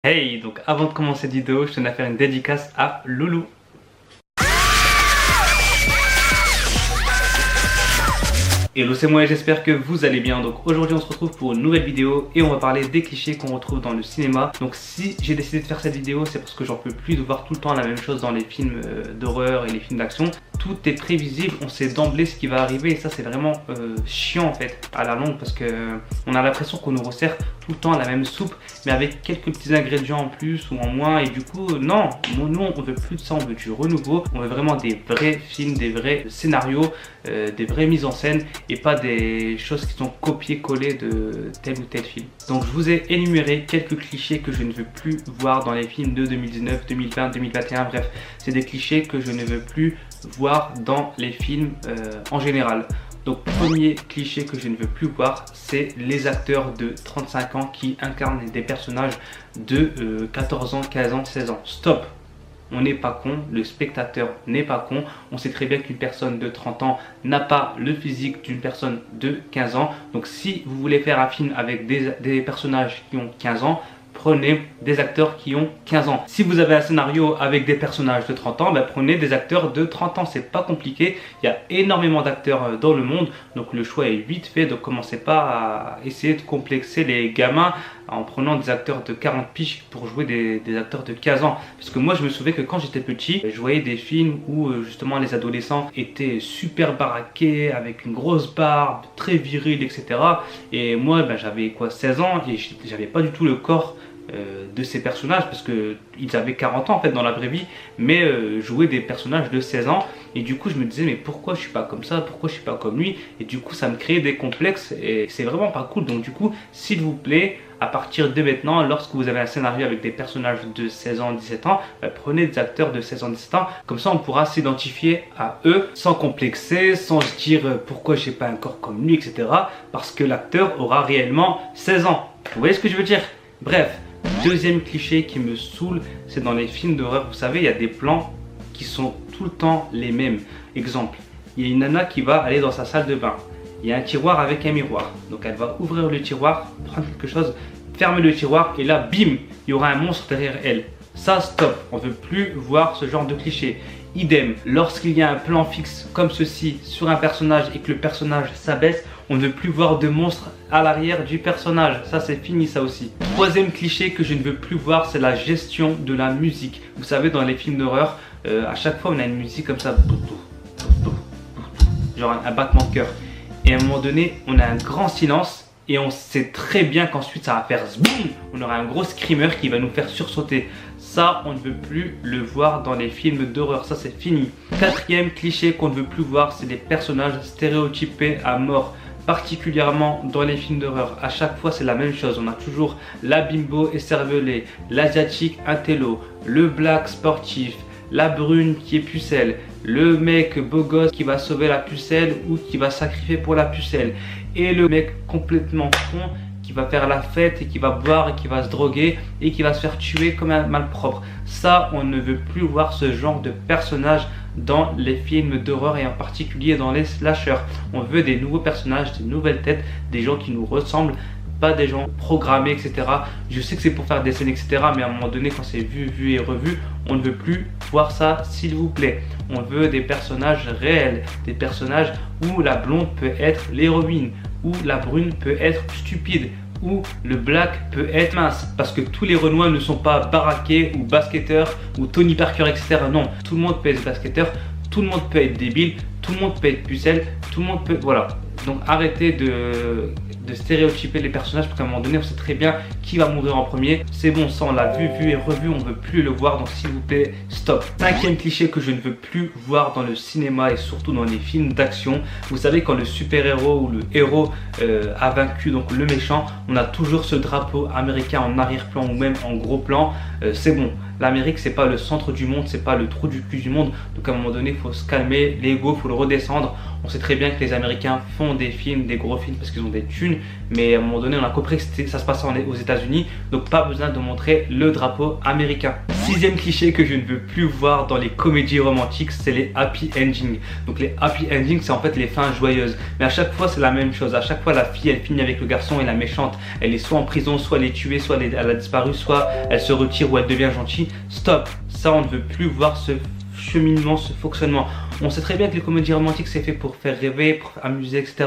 Hey, donc avant de commencer cette vidéo, je tenais à faire une dédicace à Loulou. Hello, c'est moi et j'espère que vous allez bien. Donc aujourd'hui on se retrouve pour une nouvelle vidéo et on va parler des clichés qu'on retrouve dans le cinéma. Donc si j'ai décidé de faire cette vidéo, c'est parce que j'en peux plus de voir tout le temps la même chose dans les films d'horreur et les films d'action. Tout est prévisible, on sait d'emblée ce qui va arriver et ça c'est vraiment chiant en fait à la longue, parce que on a l'impression qu'on nous resserre tout le temps la même soupe mais avec quelques petits ingrédients en plus ou en moins, et du coup non, nous on veut plus de ça, on veut du renouveau, on veut vraiment des vrais films, des vrais scénarios, des vraies mises en scène et pas des choses qui sont copiées-collées de tel ou tel film. Donc je vous ai énuméré quelques clichés que je ne veux plus voir dans les films de 2019, 2020, 2021, bref, c'est des clichés que je ne veux plus voir dans les films en général. Donc premier cliché que je ne veux plus voir, c'est les acteurs de 35 ans qui incarnent des personnages de 14 ans, 15 ans, 16 ans. Stop! On n'est pas con, le spectateur n'est pas con. On sait très bien qu'une personne de 30 ans n'a pas le physique d'une personne de 15 ans. Donc si vous voulez faire un film avec des personnages qui ont 15 ans, prenez des acteurs qui ont 15 ans. Si vous avez un scénario avec des personnages de 30 ans, prenez des acteurs de 30 ans. C'est pas compliqué. Il y a énormément d'acteurs dans le monde. Donc le choix est vite fait. Donc commencez pas à essayer de complexer les gamins en prenant des acteurs de 40 piges pour jouer des acteurs de 15 ans. Parce que moi je me souviens que quand j'étais petit, je voyais des films où justement les adolescents étaient super baraqués, avec une grosse barbe, très viril, etc. Et moi j'avais quoi, 16 ans, et j'avais pas du tout le corps de ces personnages, parce que ils avaient 40 ans en fait dans la vraie vie, mais jouaient des personnages de 16 ans, et du coup je me disais mais pourquoi je suis pas comme ça, pourquoi je suis pas comme lui, et du coup ça me créait des complexes et c'est vraiment pas cool. Donc du coup s'il vous plaît, à partir de maintenant, lorsque vous avez un scénario avec des personnages de 16 ans, 17 ans, prenez des acteurs de 16 ans, 17 ans, comme ça on pourra s'identifier à eux sans complexer, sans se dire pourquoi j'ai pas un corps comme lui, etc. Parce que l'acteur aura réellement 16 ans. Vous voyez ce que je veux dire? Bref. Deuxième cliché qui me saoule, c'est dans les films d'horreur. Vous savez, il y a des plans qui sont tout le temps les mêmes. Exemple, il y a une nana qui va aller dans sa salle de bain. Il y a un tiroir avec un miroir. Donc elle va ouvrir le tiroir, prendre quelque chose, fermer le tiroir et là, bim, il y aura un monstre derrière elle. Ça, stop, on ne veut plus voir ce genre de cliché. Idem, lorsqu'il y a un plan fixe comme ceci sur un personnage et que le personnage s'abaisse, on ne veut plus voir de monstres à l'arrière du personnage. Ça c'est fini, ça aussi. Troisième cliché que je ne veux plus voir, c'est la gestion de la musique. Vous savez, dans les films d'horreur, à chaque fois on a une musique comme ça, genre un battement de cœur. Et à un moment donné, on a un grand silence et on sait très bien qu'ensuite ça va faire boum. On aura un gros screamer qui va nous faire sursauter. Ça, on ne veut plus le voir dans les films d'horreur, ça c'est fini. Quatrième cliché qu'on ne veut plus voir, c'est les personnages stéréotypés à mort. Particulièrement dans les films d'horreur, à chaque fois c'est la même chose. On a toujours la bimbo écervelée, l'asiatique intello, le black sportif, la brune qui est pucelle, le mec beau gosse qui va sauver la pucelle ou qui va sacrifier pour la pucelle, et le mec complètement con qui va faire la fête et qui va boire et qui va se droguer et qui va se faire tuer comme un malpropre. Ça, on ne veut plus voir ce genre de personnage dans les films d'horreur et en particulier dans les slashers. On veut des nouveaux personnages, des nouvelles têtes, des gens qui nous ressemblent, pas des gens programmés, etc. Je sais que c'est pour faire des scènes, etc. Mais à un moment donné, quand c'est vu et revu, on ne veut plus voir ça, s'il vous plaît. On veut des personnages réels, des personnages où la blonde peut être l'héroïne, où la brune peut être stupide, où le black peut être mince, parce que tous les Renois ne sont pas baraqués ou basketteurs ou Tony Parker, etc. Non, tout le monde peut être basketteur, tout le monde peut être débile, tout le monde peut être pucelle, tout le monde peut... Voilà. Donc arrêtez de stéréotyper les personnages, parce qu'à un moment donné on sait très bien qui va mourir en premier. C'est bon, ça on l'a vu et revu, on ne veut plus le voir, donc s'il vous plaît, stop. Cinquième cliché que je ne veux plus voir dans le cinéma et surtout dans les films d'action. Vous savez, quand le super-héros ou le héros a vaincu donc le méchant, on a toujours ce drapeau américain en arrière-plan ou même en gros plan. C'est bon, l'Amérique c'est pas le centre du monde, c'est pas le trou du cul du monde. Donc à un moment donné il faut se calmer, l'ego, il faut le redescendre. On sait très bien que les Américains font des films, des gros films parce qu'ils ont des thunes. une, mais à un moment donné on a compris que ça se passait aux États-Unis, donc pas besoin de montrer le drapeau américain. Sixième cliché que je ne veux plus voir dans les comédies romantiques, c'est les happy endings. Donc les happy endings, c'est en fait les fins joyeuses, mais à chaque fois c'est la même chose. À chaque fois la fille elle finit avec le garçon et la méchante elle est soit en prison, soit elle est tuée, soit elle a disparu, soit elle se retire ou elle devient gentille. Stop, ça on ne veut plus voir ce cheminement, ce fonctionnement. On sait très bien que les comédies romantiques c'est fait pour faire rêver, pour amuser, etc.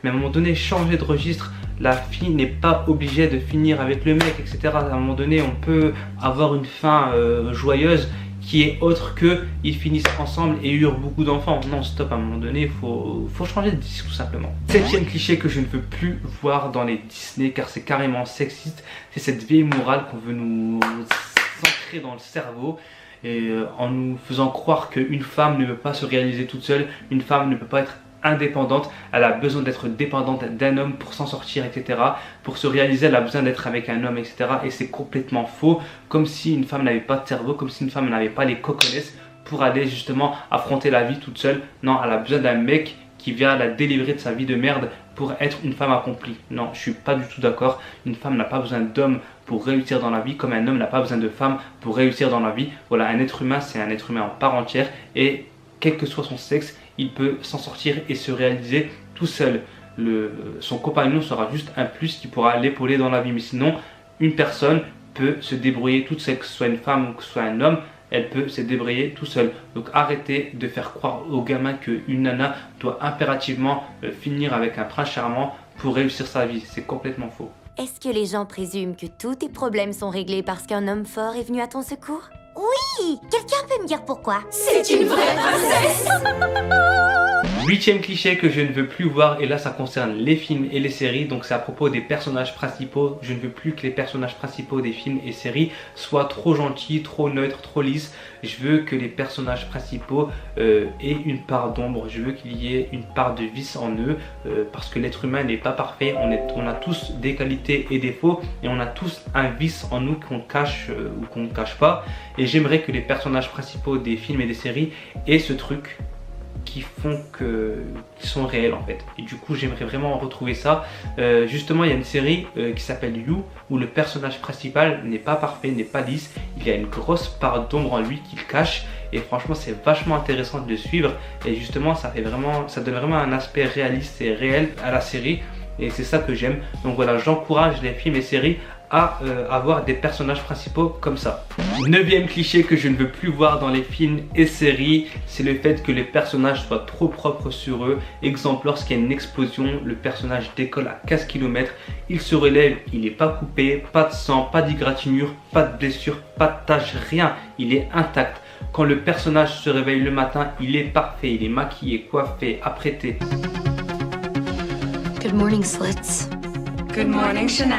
Mais à un moment donné, changer de registre. La fille n'est pas obligée de finir avec le mec, etc. À un moment donné, on peut avoir une fin joyeuse qui est autre que ils finissent ensemble et eurent beaucoup d'enfants. Non, stop, à un moment donné, il faut changer de disque tout simplement. Septième cliché que je ne veux plus voir dans les Disney car c'est carrément sexiste, c'est cette vieille morale qu'on veut nous ancrer dans le cerveau. Et en nous faisant croire qu'une femme ne peut pas se réaliser toute seule, une femme ne peut pas être indépendante, elle a besoin d'être dépendante d'un homme pour s'en sortir, etc. Pour se réaliser, elle a besoin d'être avec un homme, etc. Et c'est complètement faux, comme si une femme n'avait pas de cerveau, comme si une femme n'avait pas les coconesses pour aller justement affronter la vie toute seule. Non, elle a besoin d'un mec qui vient la délivrer de sa vie de merde pour être une femme accomplie. Non, je suis pas du tout d'accord. Une femme n'a pas besoin d'homme pour réussir dans la vie, comme un homme n'a pas besoin de femme pour réussir dans la vie. Voilà, un être humain, c'est un être humain en part entière et quel que soit son sexe, il peut s'en sortir et se réaliser tout seul. Son compagnon sera juste un plus qui pourra l'épauler dans la vie. Mais sinon, une personne peut se débrouiller toute seule, que ce soit une femme ou que ce soit un homme, elle peut se débrouiller tout seul. Donc arrêtez de faire croire aux gamins qu'une nana doit impérativement finir avec un prince charmant pour réussir sa vie. C'est complètement faux. Est-ce que les gens présument que tous tes problèmes sont réglés parce qu'un homme fort est venu à ton secours? Oui! Quelqu'un peut me dire pourquoi? C'est une vraie princesse! Huitième cliché que je ne veux plus voir, et là ça concerne les films et les séries, donc c'est à propos des personnages principaux. Je ne veux plus que les personnages principaux des films et séries soient trop gentils, trop neutres, trop lisses. Je veux que les personnages principaux aient une part d'ombre, je veux qu'il y ait une part de vice en eux, parce que l'être humain n'est pas parfait, on a tous des qualités et défauts, et on a tous un vice en nous qu'on cache ou qu'on ne cache pas. Et j'aimerais que les personnages principaux des films et des séries aient ce truc qui font qu'ils sont réels en fait. Et du coup j'aimerais vraiment retrouver ça. Justement il y a une série qui s'appelle You, où le personnage principal n'est pas parfait, n'est pas lisse, il y a une grosse part d'ombre en lui qu'il cache, et franchement c'est vachement intéressant de le suivre. Et justement ça donne vraiment un aspect réaliste et réel à la série, et c'est ça que j'aime. Donc voilà, j'encourage les films et séries à avoir des personnages principaux comme ça. Neuvième cliché que je ne veux plus voir dans les films et séries, c'est le fait que les personnages soient trop propres sur eux. Exemple, lorsqu'il y a une explosion, le personnage décolle à 15 km, il se relève, il n'est pas coupé, pas de sang, pas d'égratignure, pas de blessure, pas de tache, rien, il est intact. Quand le personnage se réveille le matin, il est parfait, il est maquillé, coiffé, apprêté. Good morning, Slits. Good morning, Chanel.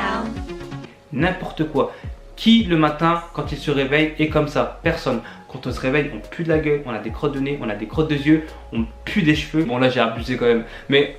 N'importe quoi. Qui le matin quand il se réveille est comme ça? Personne. Quand on se réveille, on pue de la gueule, on a des crottes de nez, on a des crottes de yeux, on pue des cheveux. Bon là j'ai abusé quand même, mais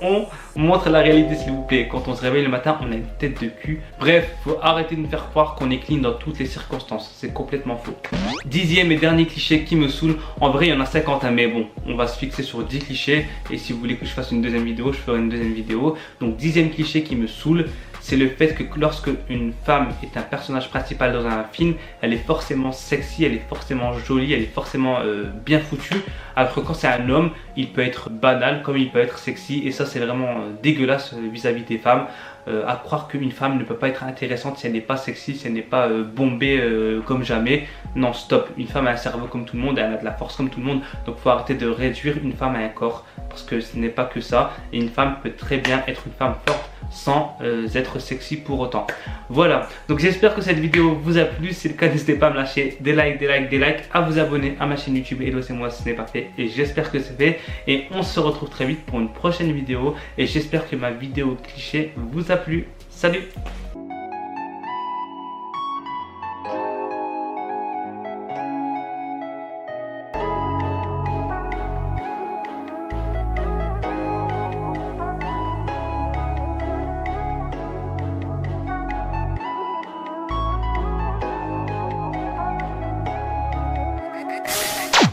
on montre la réalité s'il vous plaît. Quand on se réveille le matin, on a une tête de cul. Bref, faut arrêter de nous faire croire qu'on est clean dans toutes les circonstances. C'est complètement faux. Dixième et dernier cliché qui me saoule. En vrai il y en a 50 mais bon, on va se fixer sur 10 clichés. Et si vous voulez que je fasse une deuxième vidéo, je ferai une deuxième vidéo. Donc dixième cliché qui me saoule, c'est le fait que lorsque une femme est un personnage principal dans un film, elle est forcément sexy, elle est forcément jolie, elle est forcément bien foutue. Alors que quand c'est un homme, il peut être banal comme il peut être sexy. Et ça c'est vraiment dégueulasse vis-à-vis des femmes. À croire qu'une femme ne peut pas être intéressante si elle n'est pas sexy, si elle n'est pas bombée comme jamais. Non, stop. Une femme a un cerveau comme tout le monde, elle a de la force comme tout le monde. Donc il faut arrêter de réduire une femme à un corps, parce que ce n'est pas que ça. Et une femme peut très bien être une femme forte sans être sexy pour autant. Voilà, donc j'espère que cette vidéo vous a plu. Si c'est le cas, n'hésitez pas à me lâcher des likes, à vous abonner à ma chaîne YouTube Hello c'est moi si ce n'est pas fait, et j'espère que c'est fait. Et on se retrouve très vite pour une prochaine vidéo, et j'espère que ma vidéo cliché vous a plu. Salut!